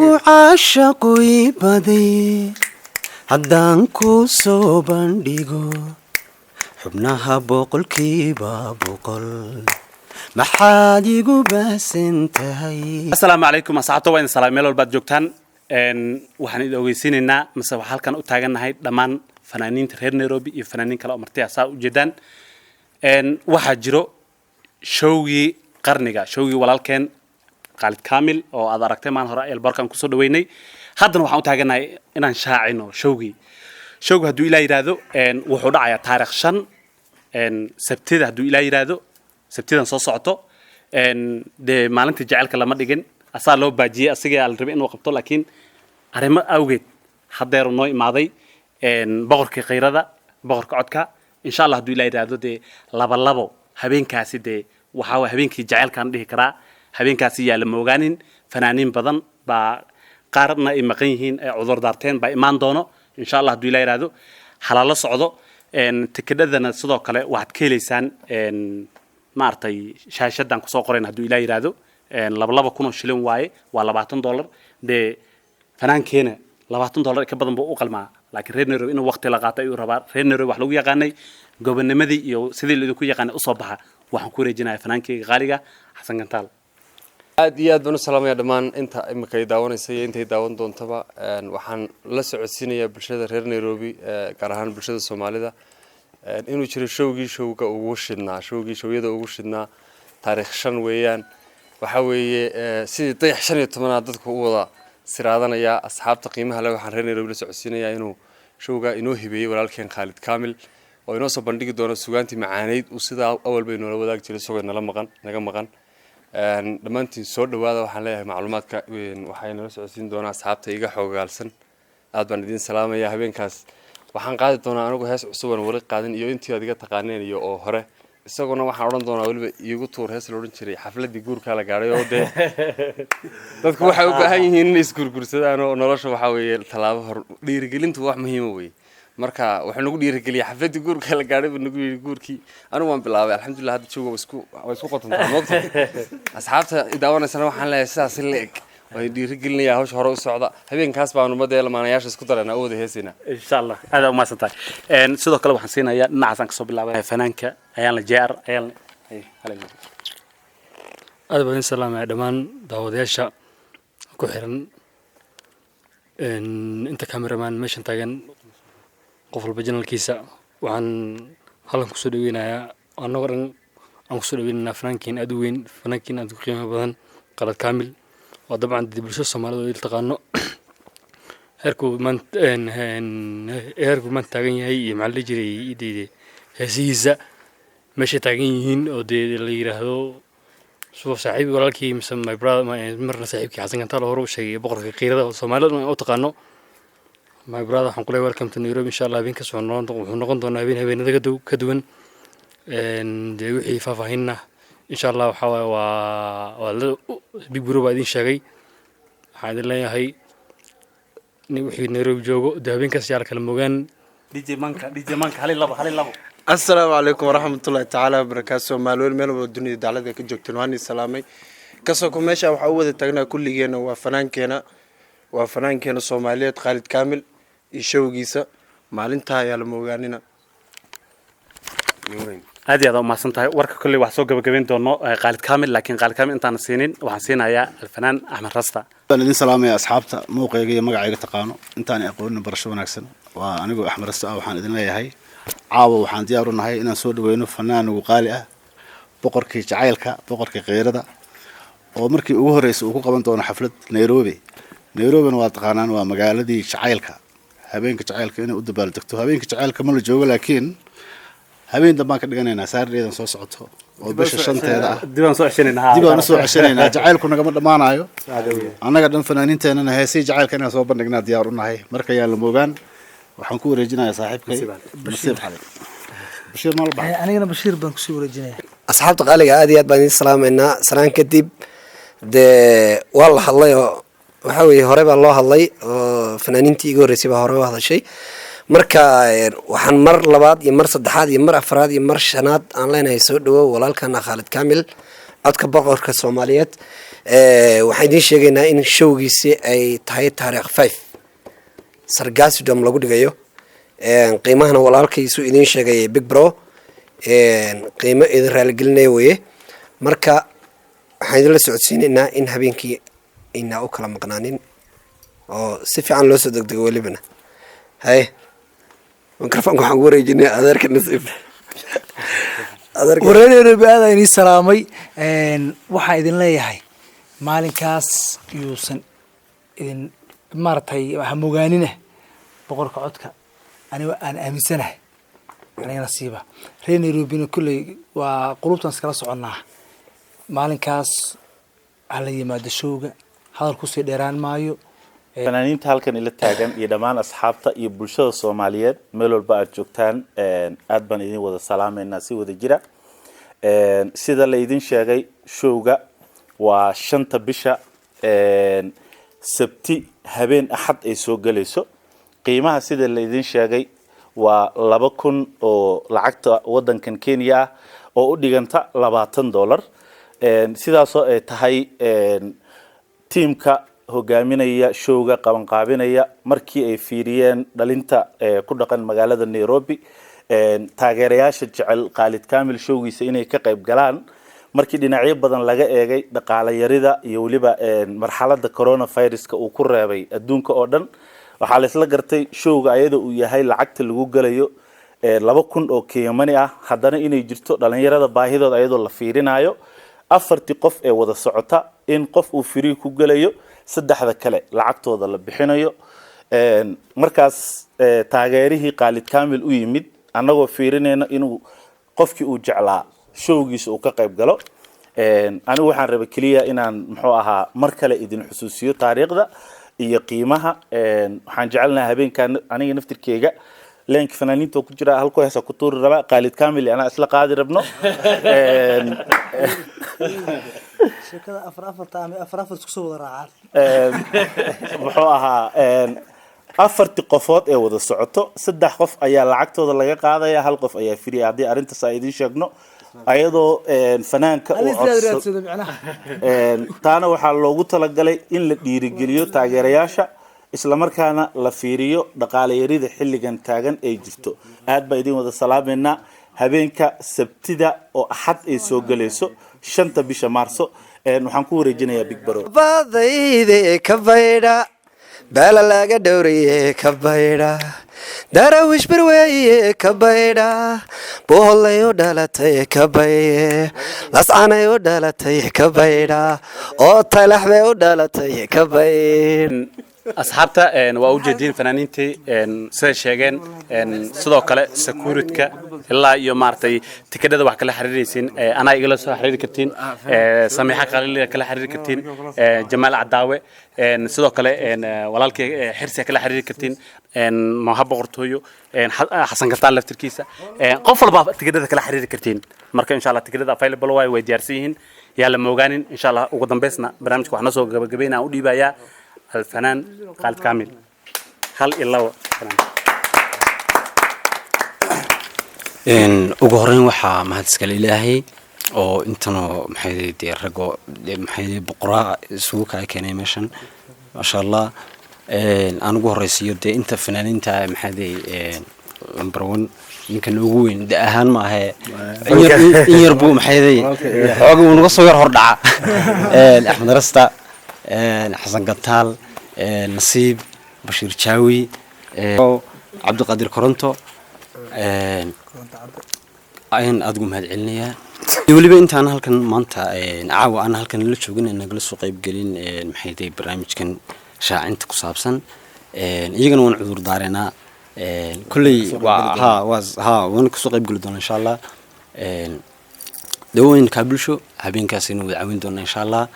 hadduu caashaqu ii baday haddaan ku soo bandhigo xubnaha boqolkiiba boqol maxaad igu baasan tahay. Assalaamu calaykum asxaabta waa in salaam meel walba joogtaan waxaan idin ogeysiinaynaa mise waxa halkan u taagannahay dhammaan fanaaniinta reer Nairobi iyo fanaaniin kale oo marti ah saa u jeedaan waxa jiro showgii qarniga showgii walaalkeen Khalid Kamil oo aad aragtay maan hore eelbarkan ku soo dhaweynay haddana waxaan u taagannahay inaan shaacino showgii hadduu ilaa yiraahdo wuxuu dhacayaa taariikh 5 Sabtida hadduu ilaa yiraahdo sabtidan soo socoto de maalinta jaceelka lama dhigin asaa loo baajiyay asiga la rabay inuu qabto laakiin arrimo awgeed hadeer noo imaaday boqorka qeyrada boqorka codka insha Allah hadduu ilaa yiraahdo de labo habeenkaasi de waxa waa habeenkii jaceelkan dhihi karaa habeenkaasi yaa la moogaanin fanaaniin badan baa qaarna ay maqan yihiin ay cudur daarteen baa imaan doono insha Allah hadduu ilaa yiraahdo xalaalo socdo tikidhadana sidoo kale waxaad ka helaysaan maartay shaashadan ku soo qoreen hadduu ilaa yiraahdo laba kun oo shilin waaye waa $20 de fanaankeena $20 ka badan buu u qalmaa laakiin reer Nairobi inuu waqti la qaato ayuu rabaa reer Nairobi wax lagu yaqaanay gobonnimadii iyo sidii la idinku yaqaanay u soo baxa waxaan ku wareejinayaa fanaankeyga qaaliga Xasan Gantaal aad iyo aad baan u salaamayaa dhammaan inta imika ay daawanaysay iyo intay daawan doontaba waxaan la socodsiinayaa bulshada reer Nairobi gaar ahaan bulshada Soomaalida inuu jiro showga ugu showyada ugu shidnaa taariikh 5 weeyaan waxa weeye sidii dayax 15 dadku u wada siraadanaya asxaabta qiimaha leh waxaan reer Nairobi la socodsiinayaa inuu showga inoo hibeeyay walaalkeen Khalid Kamil oo inoo soo bandhigi doono suugaantii macaaneed uu sida awal bay noola wadaag jiray isagoo naga maqan dhamaantiin soo dhawaada waxaan leeyahay macluumaadka waxay nala socodsiin doonaa asxaabta iga xoogaalsan aad baan idin salaamayaa habeenkaas waxaan qaadi doonaa anigu hees cusub oo wali qaadan iyo intii adiga taqaaneen iyo oo hore isaguna waxaan oran doonaa waliba iigu tuur hees la oran jiray xafladii guurka la gaaray oo de dadku waxay u baahan yihiin in isgurgursadaan oo nolosha waxa weeye talaabo hor dhiirigelintu wax muhiim ah weeye marka waxaan ugu dhiirigeliyay xafladii guurka la gaaray nagu guurkii anigu waan bilaabay alxamdulillah hadda joogo isku qotantaa moobta asxaabta daawanaysan waxaan leeyahay sidaas leeg way dhiirigelinaya hawsha hore u socda habeenkaas baan umada lamaanayaasha isku dareena oo wada heesina insha Allah aad u maasantahay sidoo kale waxaan siinayaa dhinacaan ka soo bilaabay fanaanka ayaan la jeer ayaan aad baan salaamay dhamaan daawadayaasha ku xiran inta cameraman meeshan taagan qof walba janalkiisa waxaan halkan ku soo dhaweynayaa anagoo dhan aan ku soo dhaweynaynaa fanaankiin aad u weyn fanaankiin aad u qiimo badan Khalid Kamil ودبعاً دي بالشو الصومالي يلتقانو هركو من تاجين هي معلي جري دي هزيزة ماشي تاجين ودي اللي يرهدو شوف صاحبي ولا كي مسمى براد ما مرة صاحبك حسن كان طالع هرو شيء بقرة قيرة الصومالي ما أتقانو ما براد حنقول ويلكم تو نيروبي إن شاء الله بين كسر ونقول دونا بين ذا كدون دي وحي فافهنا إن شاء الله وحوا بيبرو بعدين شقي هذا اللي هي نوحي نيروبي جوجو دهبين كسيار كلموجان دي جي مانك هالي لبو السلام عليكم ورحمة الله تعالى وبركاته مالول ملو الدنيا دعالة كجوكتن واني سلامي كسوكم ماشي وحاول تجنا كل جينا وفنان كنا صومالية خالد كامل يشوف جيسا مالنتها يا الموجانينا هذه هذا ما سنتها ورك كل واحد سوق بجبين دونه Khalid Kamil لكن Khalid Kamil أنت نسينين وحسينا يا الفنان أحمد رستا. الذين سلام يا أصحابته موقعي مقعي تقانو أنت أنا أقول برشلونة أحسن وأنا أقول أحمد رستا وحان إذن لي هاي عاو وحان ديارنا هاي إن سود وينو فنان وقالئة بقرك جعيلك بقرك غيرده ومركي أوهريس وكوكبان دون حفلة نيروبي واتقانان ومقالة دي جعيلك هبينك جعيلك إنه أدبال دكتو هبينك جعيلك مال الجو لكن habeen dambaan ka dhiganaynaa saarreedan soo socoto oo bisha 5teeda ah dibaan soo ceshanayna jacaylku nagama dhamaanayo annaga dhan fanaaniinteena heesay jacaylka inaan soo bandhignaa diyaar u nahay marka yaa la moogaan waxaan ku wareejinayaa saaxiibkay Bashir Xali Bashir mal baa anigana Bashir baan ku soo wareejinayaa asxaabta qaaliga aad iyo aad baan idin salaameynaa salaan kadib de wal hadlayo waxa weeye hore baa loo hadlay oo fanaaniintii iga horeysay baa hore u hadashay marka waxaan mar labaad iyo mar saddexaad iyo mar afraad iyo mar shanaad aan leenahay soo dhawow walaalkana Khalid Kamil codka boqorka Soomaaliyeed waxaan idiin sheegaynaa in showgiisi ay tahay taariikh 5 sargaasudom lagu dhigayo qiimahana walaalkaysu idiin sheegay big bro qiimo idin raaligelinaya weye marka waxaan idinla socodsiinaynaa in habeenkii aynaa u kala maqnaanin oo si fiican loo soo degdego welibana haye mikrofoonka waxaan ku wareejinay adeerka nasiib wareereerobi aad aan ii salaamay waxaan idin leeyahay maalinkaas yuusan idin maaragtay hamogaanina boqorka codka aniga aan aaminsanahay aniga nasiiba reer nairobina kulley waa qulubtaan iskala soconnaa maalinkaas hala yimaado showga hadal kusii dheeraan maayo fanaaniinta halkan ila taagan iyo dhammaan asxaabta iyo bulshada Soomaaliyeed meel walba aad joogtaan aad baan idin wada salaameynaa si wada jira sida la idin sheegay showga waa 5 bisha sabti habeen axad ay soo galayso qiimaha sida la idin sheegay waa 2,000 oo lacagta wadankan Kenya ah oo u dhiganta $20 sidaas oo ay tahay teamka hogaaminaya showga qaban qaabinaya markii ay fiiriyeen dhalinta ku dhaqan magaalada Nairobi taageerayaasha jecel Khalid Kamil showgiisa inay ka qayb galaan markii dhinacyo badan laga eegay dhaqaale yarida iyo waliba marxaladda coronavirus-ka uu ku reebay adduunka oo dhan waxa la isla gartay showga ayada uu yahay lacagta lagu galayo 2,000 oo Kenyani ah haddana inay jirto dhalinyarada baahidooda ayadoo la fiirinayo 4 qof ee wada socota in qof uu free ku galayo saddexda kale lacagtooda la bixinayo markaas taageerihii Khalid Kamil u yimid anagoo fiirinayna inuu qofkii uu jeclaa showgiisa uu ka qayb galo anigu waxaan rabay kaliya inaan muxuu ahaa mar kale idin xusuusiyo taariikhda iyo qiimaha waxaan jecelnahay habeenkan aniga naftirkeyga leenka fanaaniinta ku jira halku heesa ku tuuri raba Khalid Kamil ana isla qaadi rabno shirkada afar isku soo wada raacaan wuxuu ahaa 4 qofood ee wada socoto 3 qof ayaa lacagtooda laga qaadaya 1 qof ayaa free hadii arintaas ay idin sheegno ayadoo fanaanka taana waxaa loogu talagalay in la dhiirigeliyo taageerayaasha isla markaana la fiiriyo dhaqaale yarida xilligan taagan ay jirto aad baa idin wada salaameynaa habeenka sabtida oo axad ay soo galayso 5 bisha Maarso waxaan ku wareejinayaa Big Bro badayde ka bayda bala laga dhowriye ka bayda darawish barweeye ka bayda boolayo dhalatay ka baye lasanayo dhalatay ka bayda oo talaxbe u dhalatay ka baye asxaabta waa u jeedin fanaaniintii sida sheegeen sidoo kale security-ka ilaa iyo maartay tikadada wax kala xiriiraysiin ana igala soo xiriiri kartiin samiixa qalil kala xiriiri kartiin Jamaal Cadaawe sidoo kale walaalkay xirsi kala xiriiri kartiin mahabo qortooyo Xasan Gataal laftirkiisa qof walba tikadada kala xiriiri kartiin marka insha Allah tikadada available way diyaarsan yihiin yaa la moogaanin insha Allah ugu dambeysna barnaamijka waxna soo gabagabeynaa u dhiibayaa الفنان خالد كامل هل إلا ugu horeyn waxaa mahadskal ilaahay oo intana maxay rago maxay boqoraa isugu kala keenay meeshan ma sha Allah aan ugu horeysiyo inta fanaaniinta maxay number 1 ninkan ugu weyn ahaan ma aha in yar buu maxay xooga uu naga soo yar hordhaca Axmed Rasta حسن قتال نصيب بشير شاوي عبد القادر كورنتو أين أدقم هاد علنيا يقولي بنت أنا هالكن مانتا عاو أنا هالكن اللي شوقين إن جلس وقيب قلين محيدي برامج كان شاع أنت كصابسن يجنون عذور دارنا كلي ها ونكسو قيب قلدون إن شاء الله دوين كابلشو هبين كاسينو عوين دون إن شاء الله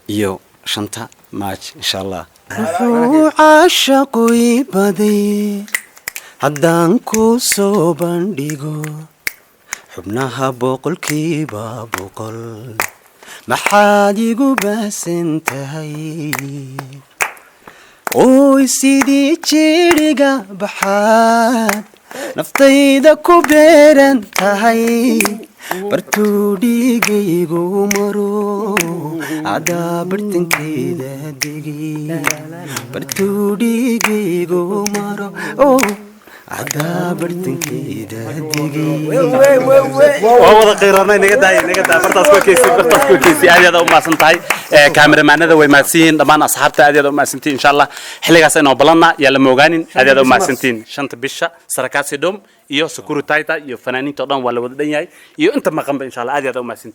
يو شنطة ماتش إن شاء الله عاشقوا يبدي هدانكو صوبان ديغو حبناها بوقل كيبا بوقل محاد يقو بس انتهي اوي سيدي تشيريغا بحاد نفتيدا كوبير انتهي bartuudhigaygu maro cadaa bartankeeda degi bartuudhigaygu maro cadaa bartankeeda degi waa wada qiiranay naga daa bartaas ku keysi aad u maasan tahay kaameramanada way maadsiin dhamaan asxaabta aad u maasantiin insha Allah xiligaas inoo balanna yaa la moogaanin aad u maasantiin shanta bisha sarakaasi dom iyo security iyo fanaaniinta dhan waa la wada dhan yahay iyo inta maqanba insha Allah aad u maasantiin